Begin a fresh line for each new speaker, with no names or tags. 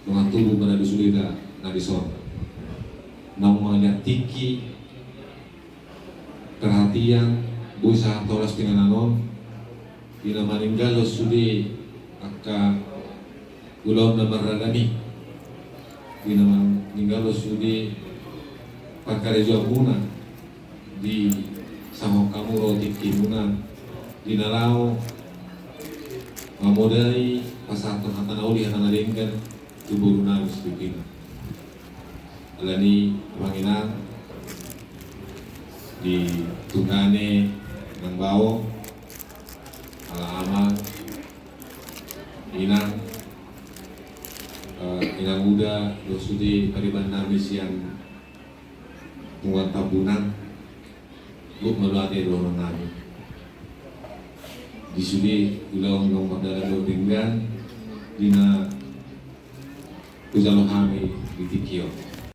dengan tubuh pada dusulida nabison nau melihat tiki perhatian buisa tolas dengan anon ina maninggal sudi akka ulau na maragani ina maninggal sudi pagkarejo muna di sama kamu roti kimuna dinalao mamodai pasatong hatanauli hanalengkan tubuh nangis bipina alani panginang di tungane ng bawo alaama inang inang muda dosudi pariban namis yang muat tabunan lu meluati dorong namin disuli ulang ng magdala do pinggan dina kujalo kami di tikyo